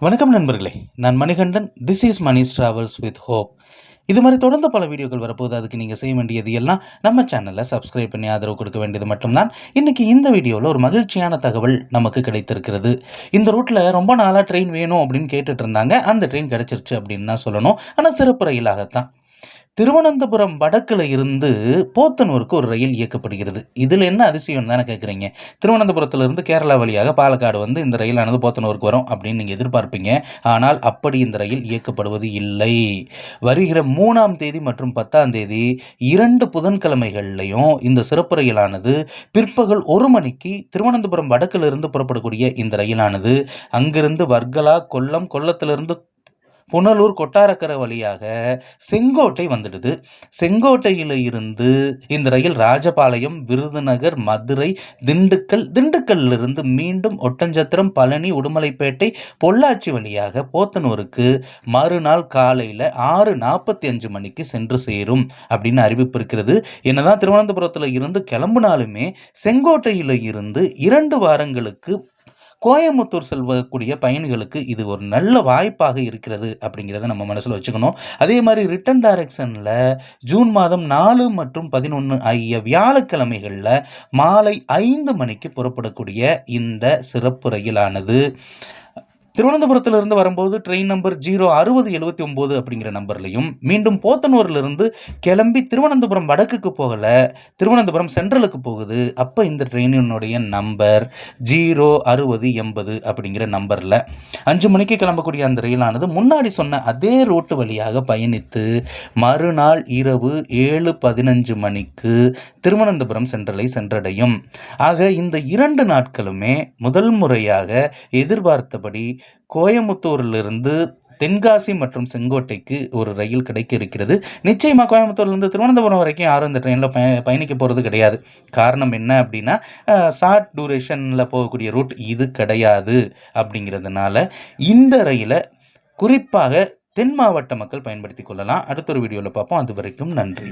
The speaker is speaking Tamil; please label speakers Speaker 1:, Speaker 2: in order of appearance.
Speaker 1: வணக்கம் நண்பர்களே, நான் Manikandan. This is Mani's travels with hope. இது மாதிரி தொடர்ந்து பல வீடியோக்கள் வரப்போகுது. அதுக்கு நீங்கள் செய்ய வேண்டியது எல்லாம் நம்ம சேனலில் சப்ஸ்கிரைப் பண்ணி ஆதரவு கொடுக்க வேண்டியது மட்டும்தான். இன்றைக்கி இந்த வீடியோவில் ஒரு மகிழ்ச்சியான தகவல் நமக்கு கிடைத்திருக்கிறது. இந்த ரூட்டில் ரொம்ப நாளாக ட்ரெயின் வேணும் அப்படின்னு கேட்டுட்டு இருந்தாங்க. அந்த ட்ரெயின் கிடச்சிருச்சு அப்படின்னு தான் சொல்லணும். ஆனால் சிறப்பு ரயிலாகத்தான். திருவனந்தபுரம் வடக்கில் இருந்து போத்தனூருக்கு ஒரு ரயில் இயக்கப்படுகிறது. இதில் என்ன அதிசயம் தானே கேட்குறீங்க? திருவனந்தபுரத்திலிருந்து கேரளா வழியாக பாலக்காடு வந்து இந்த ரயிலானது போத்தனூருக்கு வரும் அப்படின்னு நீங்கள் எதிர்பார்ப்பீங்க. ஆனால் அப்படி இந்த ரயில் இயக்கப்படுவது இல்லை. வருகிற 3ஆம் தேதி மற்றும் 10ஆம் தேதி 2 புதன்கிழமைகள்லையும் இந்த சிறப்பு ரயிலானது பிற்பகல் 1 மணிக்கு திருவனந்தபுரம் வடக்கிலிருந்து புறப்படக்கூடிய இந்த ரயிலானது அங்கிருந்து வர்கலா, கொல்லம், கொல்லத்திலிருந்து புனலூர், கொட்டாரக்கரை வழியாக செங்கோட்டை வந்துடுது. செங்கோட்டையில் இருந்து இந்த ரயில் ராஜபாளையம், விருதுநகர், மதுரை, திண்டுக்கல், திண்டுக்கல்லிருந்து மீண்டும் ஒட்டஞ்சத்திரம், பழனி, உடுமலைப்பேட்டை, பொள்ளாச்சி வழியாக போத்தனூருக்கு மறுநாள் காலையில் 6:45 மணிக்கு சென்று சேரும் அப்படின்னு அறிவிப்பு இருக்கிறது. என்னதான் திருவனந்தபுரத்தில் இருந்து கிளம்புனாலுமே செங்கோட்டையில் இருந்து 2 வாரங்களுக்கு கோயம்புத்தூர் செல்லக்கூடிய பயணிகளுக்கு இது ஒரு நல்ல வாய்ப்பாக இருக்கிறது அப்படிங்கிறத நம்ம மனசில் வச்சுக்கணும். அதே மாதிரி ரிட்டன் டைரக்ஷனில் ஜூன் மாதம் 4 மற்றும் 11 ஆகிய வியாழக்கிழமைகளில் மாலை 5 மணிக்கு புறப்படக்கூடிய இந்த சிறப்பு ரயிலானது திருவனந்தபுரத்திலிருந்து வரும்போது ட்ரெயின் நம்பர் 06079 அப்படிங்கிற நம்பர்லையும், மீண்டும் போத்தனூர்லேருந்து கிளம்பி திருவனந்தபுரம் வடக்குக்கு போகலை, திருவனந்தபுரம் சென்ட்ரலுக்கு போகுது. அப்போ இந்த ட்ரெயினுடைய நம்பர் 06080 அப்படிங்கிற நம்பரில் 5 மணிக்கு கிளம்பக்கூடிய அந்த ரயிலானது முன்னாடி சொன்ன அதே ரூட்டு வழியாக பயணித்து மறுநாள் இரவு 7:15 மணிக்கு திருவனந்தபுரம் சென்ட்ரலை சென்றடையும். ஆக இந்த 2 நாட்களுமே முதல் முறையாக எதிர்பார்த்தபடி கோயம்புத்தூரிலிருந்து தென்காசி மற்றும் செங்கோட்டைக்கு ஒரு ரயில் கிடைக்க இருக்கிறது. நிச்சயமாக கோயம்புத்தூர்லேருந்து திருவனந்தபுரம் வரைக்கும் யாரும் இந்த ட்ரெயினில் பயணிக்க போகிறது கிடையாது. காரணம் என்ன அப்படின்னா, ஷார்ட் டூரேஷனில் போகக்கூடிய ரூட் இது கிடையாது. அப்படிங்கிறதுனால இந்த ரயிலை குறிப்பாக தென் மாவட்ட மக்கள் பயன்படுத்தி கொள்ளலாம். அடுத்த ஒரு வீடியோவில் பார்ப்போம். அது வரைக்கும் நன்றி.